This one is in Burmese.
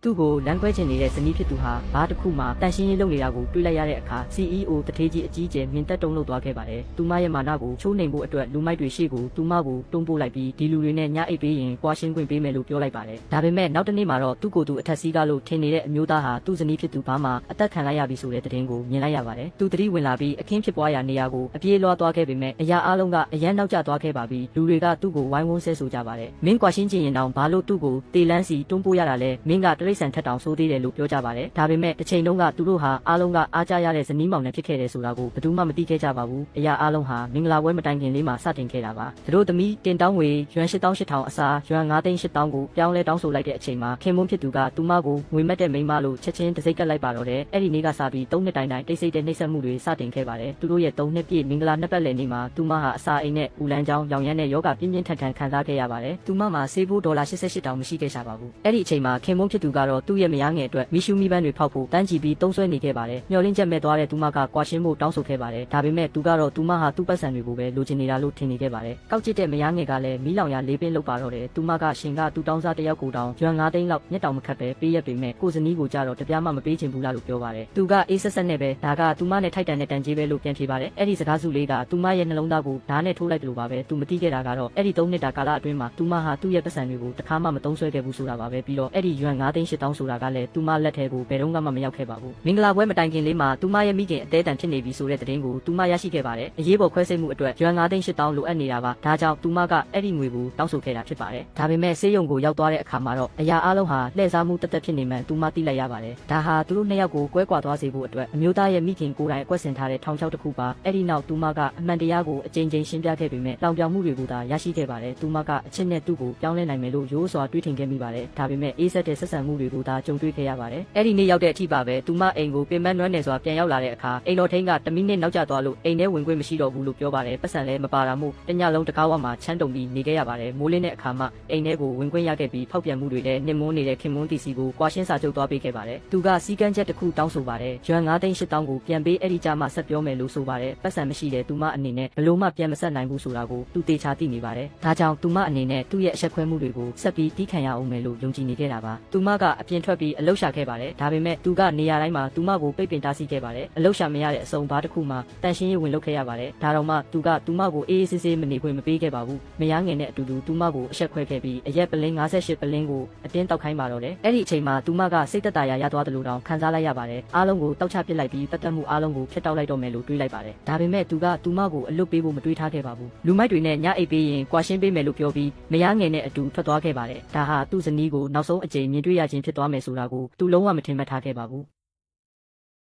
သူ့ကိုလမ်းခွဲချင်နေတဲ့ဇနီးဖြစ်သူဟာဘားတစ်ခုမှတန်ရှင်းရေးလုပ်နေတာကိုတွေ့လိုက်ရတဲ့အခါ CEO တထေးကြီးအကြီးကျယ်မြင်တက်တုံးလုပ်သွားခဲ့ပါတယ်။သူမရဲ့မာနကိုချိုးနှိမ်ဖို့အတွက်လူမိုက်တွေရှေ့ကိုသူမကိုတွန်းပို့လိုက်ပြီးဒီလူတွေနဲ့ညအိပ်ပေးရင်ကွာရှင်းခွင့်ပေးမယ်လို့ပြောလိုက်ပါတယ်။ဒါပေမဲ့နောက်တစ်နေ့မှာတော့သူ့ကိုယ်သူအထက်စီးကားလို့ထင်နေတဲ့အမျိုးသားဟာသူ့ဇနီးဖြစ်သူဘာမှအသက်ခံလိုက်ရပြီဆိုတဲ့သတင်းကိုမြင်လိုက်ရပါတယ်။သူသတိဝင်လာပြီးအခင်းဖြစ်ပွားရာနေရာကိုအပြေးလွှားသွားခဲ့ပေမဲ့အရာအလုံးကအရန်နောက်ကျသွားခဲ့ပါပြီးလူတွေကသူ့ကိုဝိုင်းဝန်းဆဲဆိုကြပါတယ်။မင်းကွာရှင်းချင်ရင်တောင်ဘာလို့သူ့ကိုတေလန်းစီတွန်းပို့ရတာလဲမင်းကတရိတ်ဆန်ထက်တောင်ဆိုးသေးတယ်လို့ပြောကြပါတယ်။ဒါပေမဲ့တစ်ချိန်လုံးကသူတို့ဟာအားလုံးကအားကြရတဲ့ဇနီးမောင်နှံဖြစ်ခဲ့တယ်ဆိုတာကိုဘယ်သူမှမသိခဲ့ကြပါဘူး။အရာအားလုံးဟာမင်္ဂလာပွဲမတိုင်ခင်လေးမှာစတင်ခဲ့တာပါ။သူတို့သမီးတင်တောင်းငွေရွှန်88,000အစားရွှန်9,800,000ကိုပြောင်းလဲတောင်းဆိုလိုက်တဲ့အချိန်မှာခင်မွန်းဖြစ်သူကသူမကိုငွေမက်တဲ့မိန်းမလို့ချက်ချင်းတစိမ့်ကပ်လိုက်ပါတော့တယ်။အဲ့ဒီနေ့ကစပြီး3နှစ်တိုင်တိုင်တိတ်ဆိတ်တဲ့နှိပ်စက်မှုတွေစတင်ခဲ့ပါတယ်။သူတို့ရဲ့3နှစ်ပြည့်မင်္ဂလာနှစ်ပတ်လည်နေ့မှာသူမဟာအစာအိမ်နဲ့ဦးလန်းချောင်းရောင်ရမ်းတဲ့ယောဂပြင်းပြင်းထန်ထန်ခံစားခဲ့ရပါတယ်။သူမမှာဆေးဖိုး$88,000မရှိခဲ့ရှာပါဘူး။အဲ့ဒီအချိန်မှာခင်မွန်းဖြစ်သူကတော့သူ့ရဲ့မယားငယ်အတွက်မီရှူမီပန်းတွေဖောက်ဖို့တန်းကြည့်ပြီးသုံးဆွဲနေခဲ့ပါတယ်။မျောလင်းချက်မဲ့သွားတဲ့သူမကကွာရှင်းဖို့တောင်းဆိုခဲ့ပါတယ်။ဒါပေမဲ့သူကတော့သူမဟာသူ့ပတ်စံတွေကိုပဲလိုချင်နေတာလို့ထင်နေခဲ့ပါတယ်။ကောက်ကျစ်တဲ့မယားငယ်ကလည်းမီးလောင်ရလေးပင်းလုပ်ပါတော့တယ်။သူမကရှင်ကသူ့တောင်းစားတစ်ယောက်ကိုတောင်ရွှန်9 သိန်းလောက်မျက်တောင်မခတ်ပဲပေးရပေမဲ့ကိုဇနီးကိုကြတော့တပြားမှမပေးချင်ဘူးလားလို့ပြောပါတယ်။သူကအေးဆက်ဆက်နဲ့ပဲဒါကသူမနဲ့ထိုက်တန်တဲ့တန်ကြေးပဲလို့ပြန်ဖြေပါတယ်။အဲ့ဒီစကားစုလေးကသူမရဲ့နှလုံးသားကိုဓာတ်နဲ့ထိုးလိုက်တယ်လို့ပါပဲ။သူမသိခဲ့တာကတော့အဲ့ဒီ3နှစ်တာကာလအတွင်းမှာသူမဟာသူ့ရဲ့ပတ်စံတွေကိုတခါမှမသုံးဆွဲခဲ့ဘူးဆိုတာပါပဲ။ပြီးတော့အဲ့ဒီရွှန်9,800,000ဆိုတာကလည်းသူမလက်ထဲကိုဘယ်တော့မှမရောက်ခဲ့ပါဘူး။မင်္ဂလာပွဲမတိုင်ခင်လေးမှာသူမရဲ့မိခင်အသေးတန်ဖြစ်နေပြီဆိုတဲ့သတင်းကိုသူမရရှိခဲ့ပါတယ်။အရေးပေါ်ခွဲစိတ်မှုအတွက်ရွှန်9,800,000လိုအပ်နေတာပါ။ဒါကြောင့်သူမကအဲ့ဒီငွေကိုတောင်းဆိုခဲ့တာဖြစ်ပါတယ်။ဒါပေမဲ့ဆေးရုံကိုရောက်သွားတဲ့အခါမှာတော့အရာအလုံးဟာလှည့်စားမှုတသက်ဖြစ်နေမှန်သူမသိလိုက်ရပါတယ်။ဒါဟာသူတို့နှစ်ယောက်ကိုကွဲကွာသွားစေဖို့အတွက်အမျိုးသားရဲ့မိခင်ကိုယ်တိုင်အကွက်ဆင်ထားတဲ့ထောင်ချောက်တစ်ခုပါ။အဲ့ဒီနောက်သူမကအမှန်တရားကိုအကြိမ်ကြိမ်ရှင်းပြခဲ့ပေမဲ့လောင်ပြောင်မှုတွေကိုသာရရှိခဲ့ပါတယ်။သူမကအချစ်နဲ့သူ့ကိုပြောင်းလဲနိုင်မယ်လို့ရိုးစွာတွေးထင်ခဲ့မိပါတယ်။ဒါပေမဲ့အေးဆက်တဲ့ဆက်ဆံမှုတွေကိုသာကြုံတွေ့ခဲ့ရပါတယ်။အဲ့ဒီနေ့ရောက်တဲ့အထိပါပဲသူမအိမ်ကိုပင်ပန်းနွမ်းနယ်စွာပြန်ရောက်လာတဲ့အခါအိမ်တော်ထိန်ကတမိနစ်နောက်ကျသွားလို့အိမ်ထဲဝင်ခွင့်မရှိတော့ဘူးလို့ပြောပါတယ်။ပတ်စံလည်းမပါတာမို့တညလုံးတကားဝမှာချမ်းတုံပြီးနေခဲ့ရပါတယ်။မိုးလင်းတဲ့အခါမှအိမ်ထဲကိုဝင်ခွင့်ရခဲ့ပြီးဖောက်ပြန်မှုတွေနဲ့နှင်မွန်းနေတဲ့ခင်မွန်းတီစီကိုကွာရှင်းစာချုပ်သွားပေးခဲ့ပါတယ်။သူကစီကန်းချက်တစ်ခုတောင်းဆိုပါတယ်။ရွှန်9,800,000ကိုပြန်ပေးအဲ့ဒီကြမှာဆက်ပြောမယ်လို့ဆိုပါတယ်။ပတ်စံမရှိတဲ့သူမအနေနဲ့ဘလို့မှပြန်မဆက်နိုင်ဘူးဆိုတာကိုသူတေချာသိနေပါတယ်။ဒါကြောင့်သူမအနေနဲ့သူ့ရဲ့အဆက်ခွဲမှုတွေကိုဆက်ပြီးတီးခံရအောင်မယ်လို့ယုံကြည်နေခဲ့တာပါ။သူမကအပြင်ထွက်ပြီးအလုပ်ရှာခဲ့ပါတယ်။ဒါပေမဲ့သူကနေရာတိုင်းမှာသူမကိုပိတ်ပင်တားဆီးခဲ့ပါတယ်။အလုပ်ရှာမရတဲ့အစုံဘားတစ်ခုမှတန်ရှင်းရေးဝင်လုပ်ခဲ့ရပါတယ်။ဒါတော့မှသူကသူမကိုအေးအေးဆေးဆေးမနေခွင့်မပေးခဲ့ပါဘူး။မယားငယ်နဲ့အတူတူသူမကိုအဆက်ခွဲခဲ့ပြီးအရက်ပလင်း58ပလင်းကိုအတင်းတောက်ခိုင်းပါတော့တယ်။အဲ့ဒီအချိန်မှာသူမကစိတ်သက်သာရာရသွားတယ်လို့တောင်ခံစားလိုက်ရပါတယ်။အားလုံးကိုတောက်ချပစ်လိုက်ပြီးပတ်သက်မှုအားလုံးကိုဖျက်တောက်လိုက်တော့မယ်လို့တွေးလိုက်ပါတယ်။ဒါပေမဲ့သူကသူမကိုအလွတ်ပေးဖို့မတွေးထားခဲ့ပါဘူး။လူမိုက်တွေနဲ့ညအိပ်ပေးရင်ကွာရှင်းပေးမယ်လို့ပြောပြီးမယားငယ်နဲ့အတူထွက်သွားခဲ့ပါတယ်။ဒါဟာသူ့ဇနီးကိုနောက်ဆုံးအကြိမ်မြင်တွေ့ရခြင်းဖြစ်သွားမယ်ဆိုတာကိုသူလုံးဝမထင်မှတ်ထားခဲ့ပါဘူး။